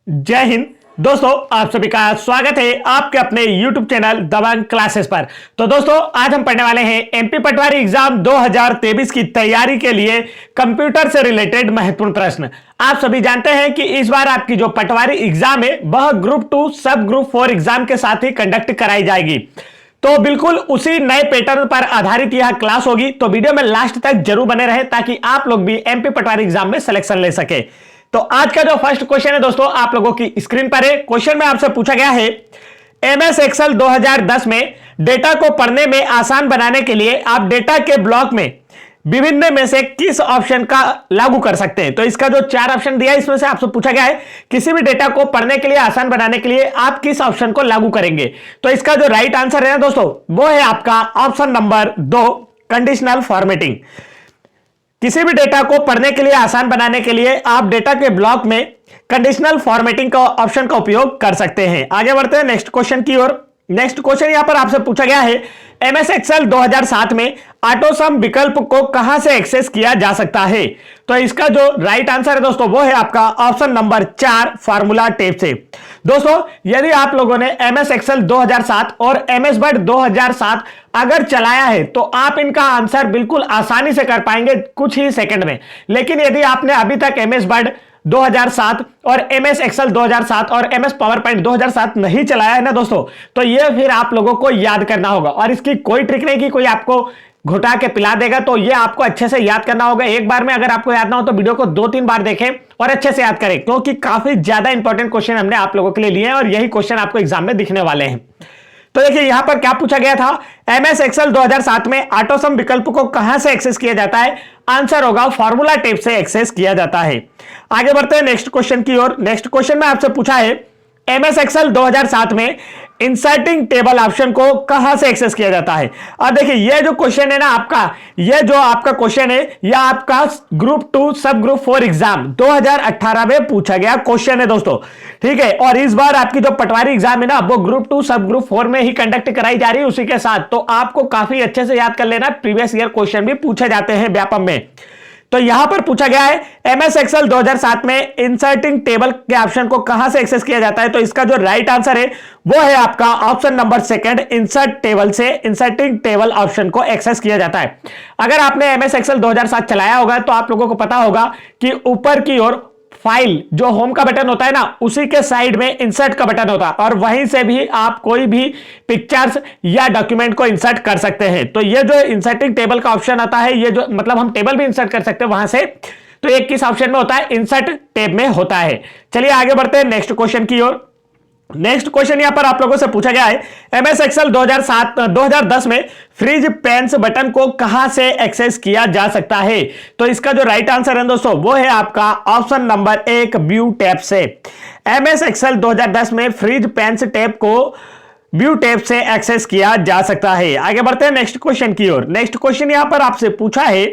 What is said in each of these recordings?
जय हिंद दोस्तों, आप सभी का स्वागत है आपके अपने YouTube चैनल दबंग क्लासेस पर। तो दोस्तों, आज हम पढ़ने वाले हैं एमपी पटवारी एग्जाम 2023 की तैयारी के लिए कंप्यूटर से रिलेटेड महत्वपूर्ण प्रश्न। आप सभी जानते हैं कि इस बार आपकी जो पटवारी एग्जाम है वह ग्रुप 2 सब ग्रुप 4 एग्जाम के साथ ही कंडक्ट कराई जाएगी। तो बिल्कुल उसी नए पैटर्न पर आधारित यह क्लास होगी। तो वीडियो में लास्ट तक जरूर बने रहे ताकि आप लोग भी एमपी पटवारी एग्जाम में सिलेक्शन ले सके। तो आज का जो फर्स्ट क्वेश्चन है दोस्तों, आप लोगों की स्क्रीन पर है। क्वेश्चन में आपसे पूछा गया है, एमएस एक्सेल 2010 में डेटा को पढ़ने में आसान बनाने के लिए आप डेटा के ब्लॉक में विभिन्न में से किस ऑप्शन का लागू कर सकते हैं। तो इसका जो 4 ऑप्शन दिया है इसमें से आपसे पूछा गया है किसी भी डेटा को पढ़ने के लिए आसान बनाने के लिए आप किस ऑप्शन को लागू करेंगे। तो इसका जो राइट आंसर है ना दोस्तों, वो है आपका ऑप्शन नंबर 2, कंडीशनल फॉर्मेटिंग। किसी भी डेटा को पढ़ने के लिए आसान बनाने के लिए आप डेटा के ब्लॉक में कंडीशनल फॉर्मेटिंग का ऑप्शन का उपयोग कर सकते हैं। आगे बढ़ते हैं नेक्स्ट क्वेश्चन की ओर। नेक्स्ट क्वेश्चन यहां पर आपसे पूछा गया है, एमएस एक्सेल 2007 में ऑटोसम विकल्प को कहां से एक्सेस किया जा सकता है। तो इसका जो राइट आंसर है दोस्तों, वो है आपका ऑप्शन नंबर 4, फार्मूला टैब से। दोस्तों, यदि आप लोगों ने एमएस एक्सेल 2007 और एमएस वर्ड 2007 अगर चलाया है तो आप इनका आंसर बिल्कुल आसानी से कर पाएंगे कुछ ही सेकंड में। लेकिन यदि आपने अभी तक एमएस वर्ड 2007 और एमएस एक्सेल 2007 और एमएस पावर पॉइंट 2007 नहीं चलाया है ना दोस्तों, तो ये फिर आप लोगों को याद करना होगा। और इसकी कोई ट्रिक नहीं कि कोई आपको घुटा के पिला देगा, तो ये आपको अच्छे से याद करना होगा। एक बार में अगर आपको याद ना हो तो वीडियो को 2-3 बार देखें और अच्छे से याद करें, क्योंकि काफी ज्यादा इंपॉर्टेंट क्वेश्चन हमने आप लोगों के लिए लिए हैं और यही क्वेश्चन आपको एग्जाम में दिखने वाले हैं। तो देखिए यहां पर क्या पूछा गया था, एमएस एक्सेल 2007 में ऑटोसम विकल्प को कहां से एक्सेस किया जाता है। आंसर होगा फार्मूला टैब से एक्सेस किया जाता है। आगे बढ़ते हैं नेक्स्ट क्वेश्चन की ओर। नेक्स्ट क्वेश्चन में आपसे पूछा है, एमएस एक्सेल 2007 में इंसर्टिंग टेबल ऑप्शन को कहां से एक्सेस किया जाता है। अब देखिए ये जो क्वेश्चन है ना आपका, ये जो आपका क्वेश्चन है यह आपका ग्रुप 2 सब ग्रुप 4 एग्जाम 2018 में पूछा गया क्वेश्चन है दोस्तों, ठीक है। और इस बार आपकी जो पटवारी एग्जाम है ना वो ग्रुप 2 सब ग्रुप 4 में ही कंडक्ट कराई जा रही है उसी के साथ। तो आपको काफी अच्छे से याद कर लेना, प्रीवियस ईयर क्वेश्चन भी पूछे जाते हैं व्यापम में। तो यहां पर पूछा गया है, एमएस एक्सेल 2007 में इंसर्टिंग टेबल के ऑप्शन को कहां से एक्सेस किया जाता है। तो इसका जो राइट आंसर है वो है आपका ऑप्शन नंबर 2, इंसर्ट टेबल से इंसर्टिंग टेबल ऑप्शन को एक्सेस किया जाता है। अगर आपने एमएस एक्सेल 2007 चलाया होगा तो आप लोगों को पता होगा कि ऊपर की ओर फाइल जो होम का बटन होता है ना, उसी के साइड में इंसर्ट का बटन होता है और वहीं से भी आप कोई भी पिक्चर्स या डॉक्यूमेंट को इंसर्ट कर सकते हैं। तो ये जो इंसर्टिंग टेबल का ऑप्शन आता है, ये जो मतलब हम टेबल भी इंसर्ट कर सकते हैं वहां से। तो एक किस ऑप्शन में होता है, इंसर्ट टैब में होता है। चलिए आगे बढ़ते हैं नेक्स्ट क्वेश्चन की ओर। नेक्स्ट क्वेश्चन यहां पर आप लोगों से पूछा गया है, एमएस एक्सेल 2010 में फ्रीज पेन्स बटन को कहां से एक्सेस किया जा सकता है। तो इसका जो राइट आंसर है दोस्तों, वो है आपका ऑप्शन नंबर 1, व्यू टैब से। एमएस एक्सेल 2010 में फ्रीज पेन्स टैब को व्यू टैब से एक्सेस किया जा सकता है। आगे बढ़ते हैं नेक्स्ट क्वेश्चन की ओर। नेक्स्ट क्वेश्चन यहां पर आपसे पूछा है,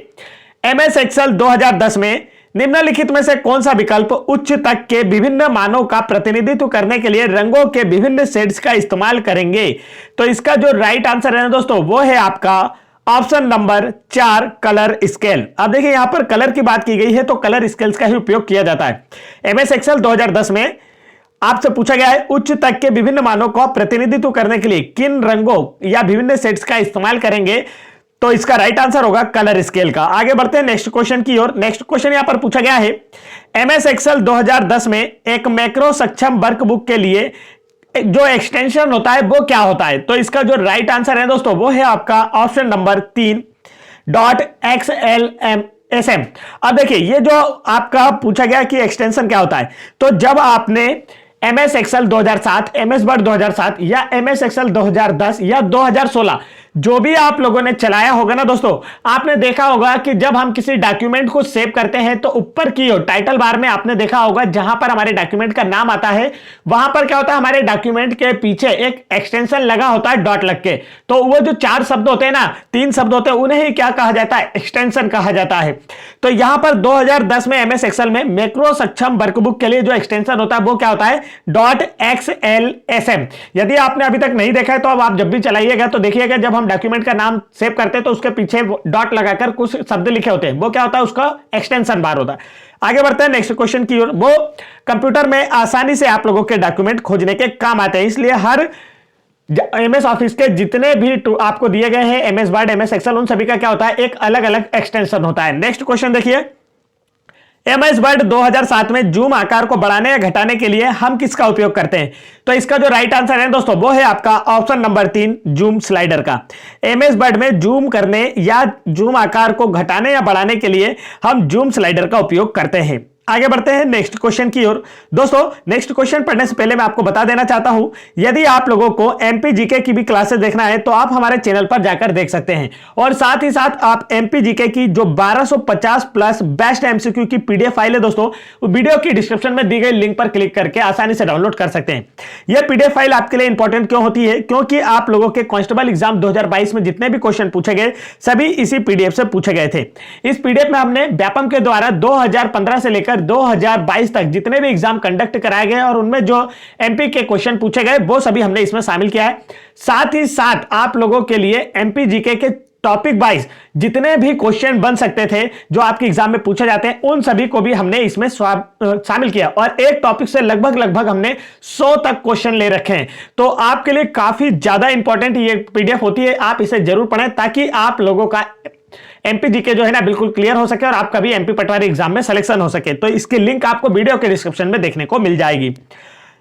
एमएस एक्सेल 2010 में निम्नलिखित में से कौन सा विकल्प उच्च तक के विभिन्न मानों का प्रतिनिधित्व करने के लिए रंगों के विभिन्न शेड्स का इस्तेमाल करेंगे। तो इसका जो राइट आंसर है ना दोस्तों, वो है आपका ऑप्शन नंबर 4, कलर स्केल। अब देखिए यहां पर कलर की बात की गई है तो कलर स्केल्स का ही उपयोग किया जाता है। एमएस एक्सेल 2010 में आपसे पूछा गया है, उच्च तक के विभिन्न मानों का प्रतिनिधित्व करने के लिए किन रंगों या विभिन्न शेड्स का इस्तेमाल करेंगे। तो इसका राइट आंसर होगा कलर स्केल का। आगे बढ़ते हैं नेक्स्ट क्वेश्चन की ओर। नेक्स्ट क्वेश्चन यहां पर पूछा गया है, एमएस एक्सेल 2010 में एक मैक्रो सक्षम वर्कबुक के लिए जो एक्सटेंशन होता है वो क्या होता है। तो इसका जो राइट आंसर है दोस्तों, वो है आपका ऑप्शन नंबर 3, .xlsm। अब देखिए ये जो आपका पूछा गया कि एक्सटेंशन क्या होता है, तो जब आपने एमएस एक्सेल 2007, एमएस वर्ड 2007 या एमएस एक्सेल 2010 या 2016 जो भी आप लोगों ने चलाया होगा ना दोस्तों, आपने देखा होगा कि जब हम किसी डॉक्यूमेंट को सेव करते हैं तो ऊपर की ओर टाइटल बार में आपने देखा होगा जहां पर हमारे डॉक्यूमेंट का नाम आता है, वहां पर क्या होता है, हमारे डॉक्यूमेंट के पीछे एक एक्सटेंशन लगा होता है डॉट लग के। तो वो जो 4 शब्द होते हैं ना, 3 शब्द होते हैं, उन्हें ही क्या कहा जाता है, एक्सटेंशन कहा जाता है। तो यहां पर 2010 में एमएस एक्सेल में मैक्रो सक्षम वर्कबुक के लिए जो एक्सटेंशन होता है वो क्या होता है, .xlsm। यदि आपने अभी तक नहीं देखा है तो अब आप जब भी चलाइएगा तो देखिएगा, जब हम डॉक्यूमेंट का नाम सेव करते हैं तो उसके पीछे डॉट लगाकर कुछ शब्द लिखे होते हैं, वो क्या होता है, उसका एक्सटेंशन बार होता है। आगे बढ़ते हैं नेक्स्ट क्वेश्चन की ओर। वो कंप्यूटर में आसानी से आप लोगों के डॉक्यूमेंट खोजने के काम आते हैं, इसलिए हर एमएस ऑफिस के जितने भी आपको दिए गए हैं, एमएस वर्ड, एमएस एक्सेल, उन सभी का क्या होता है, एक अलग अलग एक्सटेंशन होता है। नेक्स्ट क्वेश्चन देखिए, एमएस वर्ड 2007 में जूम आकार को बढ़ाने या घटाने के लिए हम किसका उपयोग करते हैं? तो इसका जो राइट आंसर है दोस्तों वो है आपका ऑप्शन नंबर 3, जूम स्लाइडर का। एमएस वर्ड में जूम करने या जूम आकार को घटाने या बढ़ाने के लिए हम जूम स्लाइडर का उपयोग करते हैं। आगे बढ़ते हैं नेक्स्ट क्वेश्चन की ओर। दोस्तों नेक्स्ट क्वेश्चन पढ़ने से पहले मैं आपको बता देना चाहता हूं, यदि आप लोगों को एमपी जीके की भी क्लासेस देखना है तो आप हमारे चैनल पर जाकर देख सकते हैं, और साथ ही साथ आप एमपी जीके की जो 1250 प्लस बेस्ट एमसीक्यू की पीडीएफ फाइल है दोस्तों, वो वीडियो की डिस्क्रिप्शन में दी गई लिंक पर क्लिक करके आसानी से डाउनलोड कर सकते हैं। यह पीडीएफ फाइल आपके लिए इंपॉर्टेंट क्यों होती है? क्योंकि आप लोगों के कांस्टेबल एग्जाम 2022 में जितने भी क्वेश्चन पूछे गए सभी इसी पीडीएफ से पूछे गए थे। इस पीडीएफ में हमने व्यापम के द्वारा 2015 से लेकर 2022 तक जितने भी एग्जाम कंडक्ट कराए गए और उनमें जो एमपी के क्वेश्चन पूछे गए वो सभी हमने इसमें शामिल किया है। साथ ही साथ आप लोगों के लिए एमपी जीके के टॉपिक वाइज जितने भी क्वेश्चन बन सकते थे जो आपके एग्जाम में पूछे जाते हैं, उन सभी को भी हमने इसमें शामिल किया, और एक टॉपिक से लगभग हमने 100 तक क्वेश्चन ले रखे हैं। तो आपके लिए काफी ज्यादा इंपॉर्टेंट ये पीडीएफ होती है, आप इसे जरूर पढ़ें ताकि आप लोगों का एमपी जीके जो है ना बिल्कुल क्लियर हो सके और आपका भी एमपी पटवारी एग्जाम में सिलेक्शन हो सके। तो इसकी लिंक आपको वीडियो के डिस्क्रिप्शन में देखने को मिल जाएगी।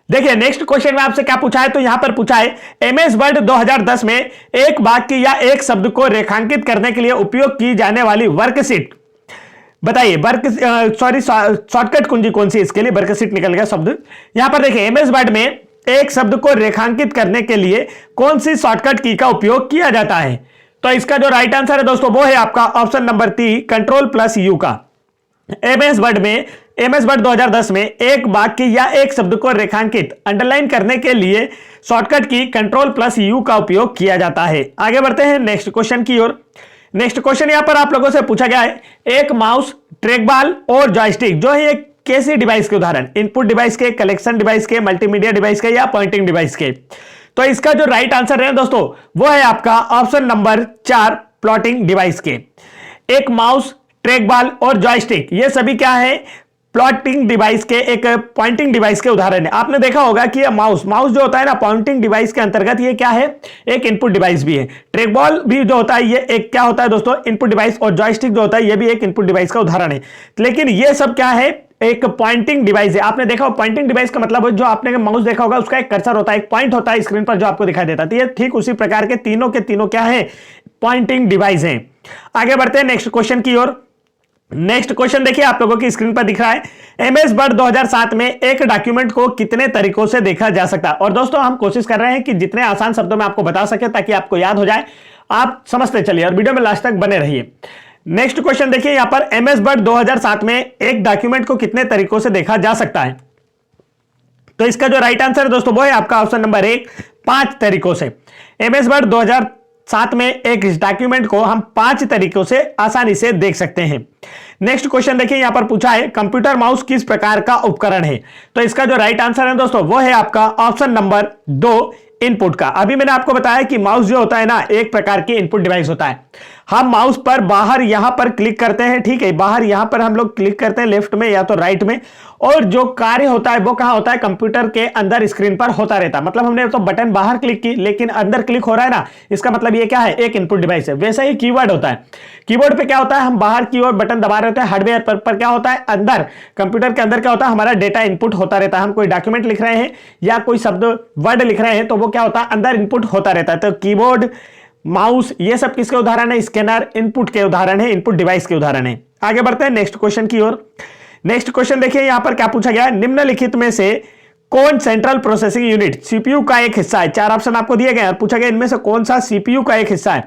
देखिए नेक्स्ट क्वेश्चन में आपसे क्या पूछा है, तो यहां पर पूछा है एमएस वर्ड 2010 में एक वाक्य या एक शब्द को रेखांकित करने के लिए उपयोग की जाने वाली वर्कशीट बताइए। शॉर्टकट कुंजी कौन सी इसके लिए? वर्कशीट निकल गया शब्द। यहां पर देखिए एमएस वर्ड में एक शब्द को रेखांकित करने के लिए कौन सी शॉर्टकट की का उपयोग किया जाता है? तो इसका जो राइट आंसर है दोस्तों वो है आपका ऑप्शन नंबर 3, कंट्रोल+U का। एमएस वर्ड 2010 में एक वाक्य या एक शब्द को रेखांकित अंडरलाइन करने के लिए शॉर्टकट की कंट्रोल+U का उपयोग किया जाता है। आगे बढ़ते हैं नेक्स्ट क्वेश्चन की ओर। नेक्स्ट क्वेश्चन यहां पर आप लोगों से पूछा गया है, एक माउस, ट्रैकबॉल और जॉयस्टिक जो है एक कैसी डिवाइस के उदाहरण? इनपुट डिवाइस के, कलेक्शन डिवाइस के, मल्टीमीडिया डिवाइस के या पॉइंटिंग डिवाइस के? तो इसका जो राइट आंसर है दोस्तों वो है आपका ऑप्शन नंबर 4, प्लॉटिंग डिवाइस के। एक माउस, ट्रैकबॉल और जॉयस्टिक ये सभी क्या है? प्लॉटिंग डिवाइस के, एक पॉइंटिंग डिवाइस के उदाहरण है। आपने देखा होगा कि ये माउस जो होता है ना पॉइंटिंग डिवाइस के अंतर्गत ये क्या है? एक इनपुट डिवाइस भी है। ट्रैकबॉल भी जो होता है ये एक क्या होता है दोस्तों? Input device. और जॉयस्टिक जो होता है ये भी एक इनपुट डिवाइस का उदाहरण है। लेकिन ये सब क्या है? एक पॉइंटिंग डिवाइस है। आपने देखा पॉइंटिंग डिवाइस का मतलब जो आपने माउस देखा होगा उसका एक कर्सर होता है, एक पॉइंट होता है स्क्रीन पर जो आपको दिखाई देता है। तो ये ठीक उसी प्रकार के तीनों के तीनों क्या है? पॉइंटिंग डिवाइस हैं। आगे बढ़ते हैं नेक्स्ट क्वेश्चन की ओर। नेक्स्ट क्वेश्चन देखिए आप लोगों की स्क्रीन पर दिख रहा है, एमएस वर्ड 2007 में एक डॉक्यूमेंट को कितने तरीकों से देखा जा सकता है? और दोस्तों हम कोशिश कर रहे हैं कि जितने आसान शब्दों में आपको बता सके ताकि आपको याद हो जाए, आप समझते चलिए और वीडियो में लास्ट तक बने रहिए। नेक्स्ट क्वेश्चन देखिए यहां पर, एमएस वर्ड 2007 में एक डॉक्यूमेंट को कितने तरीकों से देखा जा सकता है? तो इसका जो राइट आंसर है दोस्तों वो है आपका ऑप्शन नंबर 1, 5 तरीकों से। एमएस वर्ड 2007 में एक डॉक्यूमेंट को हम 5 तरीकों से आसानी से देख सकते हैं। नेक्स्ट क्वेश्चन देखिए यहां पर पूछा है, कंप्यूटर माउस किस प्रकार का उपकरण है? तो इसका जो राइट आंसर है दोस्तों वो है आपका ऑप्शन नंबर 2, इनपुट का। अभी मैंने आपको बताया कि माउस जो होता है ना एक प्रकार की इनपुट डिवाइस होता है। हम माउस पर बाहर यहां पर क्लिक करते हैं, ठीक है, बाहर यहां पर हम लोग क्लिक करते हैं लेफ्ट में या तो राइट में, और जो कार्य होता है वो कहां होता है? कंप्यूटर के अंदर स्क्रीन पर होता रहता है। मतलब हमने तो बटन बाहर क्लिक की लेकिन अंदर क्लिक हो रहा है ना, इसका मतलब ये क्या है? एक इनपुट डिवाइस है। वैसे ही कीबोर्ड होता है, कीबोर्ड पे क्या होता है? हम बाहर की ओर बटन दबा रहे होते हैं, हार्डवेयर पर क्या होता है? अंदर कंप्यूटर के अंदर क्या होता है? हमारा डेटा इनपुट होता रहता है। हम कोई डॉक्यूमेंट लिख रहे हैं या कोई शब्द वर्ड लिख रहे हैं तो वो क्या होता है? अंदर इनपुट होता रहता है। तो कीबोर्ड, माउस ये सब किसके उदाहरण है? स्कैनर इनपुट के उदाहरण है, इनपुट डिवाइस के उदाहरण है। आगे बढ़ते हैं नेक्स्ट क्वेश्चन की ओर। नेक्स्ट क्वेश्चन देखिए यहां पर क्या पूछा गया है, निम्नलिखित में से कौन सेंट्रल प्रोसेसिंग यूनिट सीपीयू का एक हिस्सा है? 4 ऑप्शन आपको दिए गए हैं, पूछा गया इनमें से कौन सा सीपीयू का एक हिस्सा है।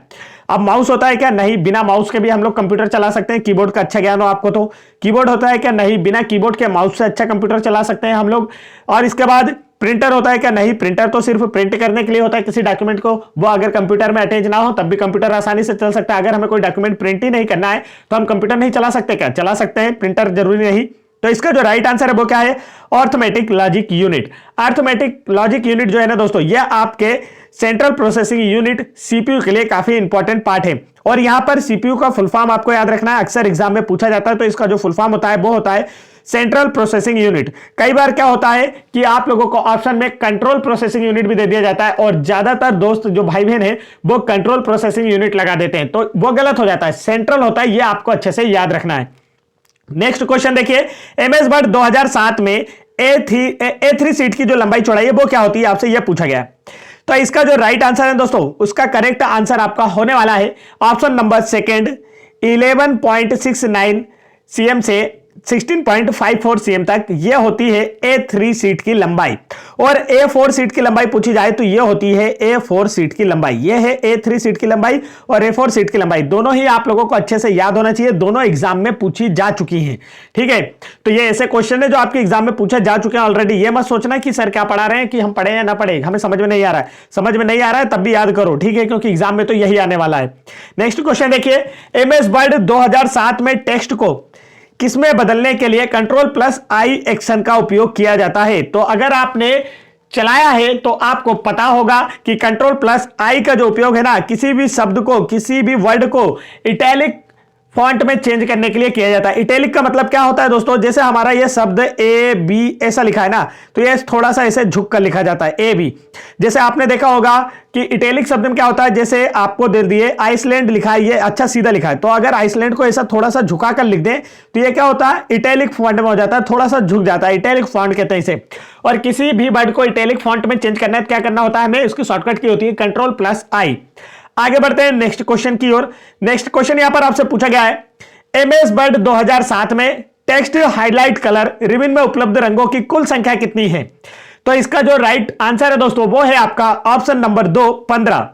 अब माउस होता है क्या? नहीं, बिना माउस के भी हम लोग कंप्यूटर चला सकते हैं। कीबोर्ड का अच्छा ज्ञान हो आपको तो। कीबोर्ड होता है क्या? नहीं, बिना कीबोर्ड के माउस से अच्छा कंप्यूटर चला सकते हैं हम लोग। और इसके बाद प्रिंटर होता है क्या? नहीं, प्रिंटर तो सिर्फ प्रिंट करने के लिए होता है किसी डॉक्यूमेंट को, वो अगर कंप्यूटर में अटैच ना हो तब भी कंप्यूटर आसानी से चल सकता है। अगर हमें कोई डॉक्यूमेंट प्रिंट ही नहीं करना है तो हम कंप्यूटर नहीं चला सकते क्या? चला सकते हैं, प्रिंटर जरूरी नहीं। तो इसका जो राइट आंसर है वो क्या है? Arithmetic logic unit. Arithmetic logic unit जो है ना दोस्तों ये आपके सेंट्रल प्रोसेसिंग यूनिट सीपीयू के लिए काफी इंपॉर्टेंट पार्ट है। और यहां पर सीपीयू का फुल फॉर्म आपको याद रखना है, अक्सर एग्जाम में पूछा जाता है। तो इसका जो फुल फॉर्म होता है वो होता है सेंट्रल प्रोसेसिंग यूनिट। कई बार क्या होता है कि आप लोगों को ऑप्शन में कंट्रोल प्रोसेसिंग यूनिट भी दे दिया जाता है और ज्यादातर दोस्त जो भाई बहन है वो कंट्रोल प्रोसेसिंग यूनिट लगा देते हैं, तो वो गलत हो जाता है। सेंट्रल होता है, ये आपको अच्छे से याद रखना है। नेक्स्ट क्वेश्चन देखिए, एमएस वर्ड 2007 में ए3 सीट की जो लंबाई चौड़ाई है वो क्या होती है, आपसे यह पूछा गया। तो इसका जो राइट आंसर है दोस्तों, उसका करेक्ट आंसर आपका होने वाला है ऑप्शन नंबर सेकंड, 11.69 सीएम से 16.54 सीएम तक यह होती है A3 सीट की लंबाई। और A4 सीट की लंबाई पूछी जाए तो यह होती है A4 सीट की लंबाई। यह है A3 सीट की लंबाई और A4 सीट की लंबाई, दोनों ही आप लोगों को अच्छे से याद होना चाहिए, दोनों एग्जाम में पूछी जा चुकी हैं। ठीक है, तो ये ऐसे क्वेश्चन है जो आपके एग्जाम में पूछे जा चुके हैं ऑलरेडी। ये मत सोचना कि सर क्या पढ़ा रहे हैं, कि हम पढ़े या ना पढ़े, हमें समझ में नहीं आ रहा है। समझ में नहीं आ रहा है तब भी याद करो, ठीक है, क्योंकि एग्जाम में तो यही आने वाला है। नेक्स्ट क्वेश्चन देखिए, एमएस वर्ड 2007 में टेक्स्ट को किसमें बदलने के लिए Ctrl+I एक्शन का उपयोग किया जाता है। तो अगर आपने चलाया है तो आपको पता होगा कि Ctrl+I का जो उपयोग है ना, किसी भी शब्द को, किसी भी वर्ड को इटैलिक फॉन्ट में चेंज करने के लिए किया जाता है। इटैलिक का मतलब क्या होता है दोस्तों, जैसे हमारा ये शब्द ए बी ऐसा लिखा है ना, तो ये थोड़ा सा ऐसे झुक कर लिखा जाता है ए बी। जैसे आपने देखा होगा कि इटैलिक शब्द में क्या होता है, जैसे आपको दे दिए आइसलैंड लिखा है, ये अच्छा सीधा लिखा है, तो अगर आइसलैंड को ऐसा थोड़ा सा झुका कर लिख दें तो ये क्या होता है, इटैलिक फॉन्ट में हो जाता है, थोड़ा सा झुक जाता है, इटैलिक फॉन्ट कहते हैं इसे। और किसी भी वर्ड को इटैलिक फॉन्ट में चेंज करना है तो क्या करना होता है हमें, उसकी शॉर्टकट की होती है Ctrl+I। आगे बढ़ते हैं नेक्स्ट क्वेश्चन की ओर। नेक्स्ट क्वेश्चन यहां पर आपसे पूछा गया है, एमएस वर्ड 2007 में टेक्स्ट हाइलाइट कलर रिबन में उपलब्ध रंगों की कुल संख्या कितनी है। तो इसका जो राइट आंसर है दोस्तों वो है आपका ऑप्शन नंबर 2, 15।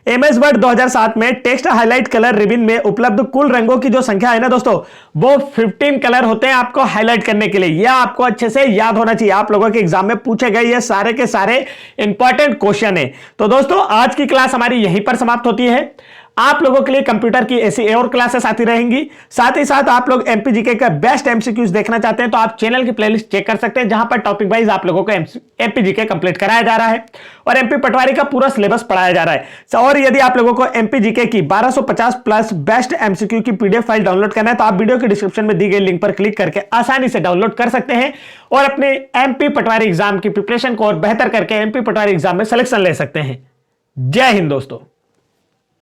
एमएस वर्ड 2007 में टेक्स्ट हाईलाइट कलर रिबन में उपलब्ध कुल रंगों की जो संख्या है ना दोस्तों, वो 15 कलर होते हैं आपको हाईलाइट करने के लिए। यह आपको अच्छे से याद होना चाहिए, आप लोगों के एग्जाम में पूछे गए ये सारे के सारे इंपॉर्टेंट क्वेश्चन है। तो दोस्तों आज की क्लास हमारी यहीं पर समाप्त होती है। आप लोगों के लिए कंप्यूटर की ऐसी और क्लासेस आती रहेंगी। साथ ही साथ आप लोग एमपीजीके का बेस्ट एमसीक्यूज देखना चाहते हैं तो आप चैनल की प्लेलिस्ट चेक कर सकते हैं, जहां पर टॉपिक वाइज आप लोगों को एमपीजीके कंप्लीट कराया जा रहा है और एमपी पटवारी का पूरा सिलेबस पढ़ाया जा रहा है। और यदि आप लोगों को एमपीजीके की 1250 प्लस बेस्ट एमसीक्यू की पीडीएफ फाइल डाउनलोड करना है तो आप वीडियो के डिस्क्रिप्शन में दी गई लिंक पर क्लिक करके आसानी से डाउनलोड कर सकते हैं और अपने एमपी पटवारी एग्जाम की प्रिपरेशन को और बेहतर करके एमपी पटवारी एग्जाम में सिलेक्शन ले सकते हैं। जय हिंद दोस्तों।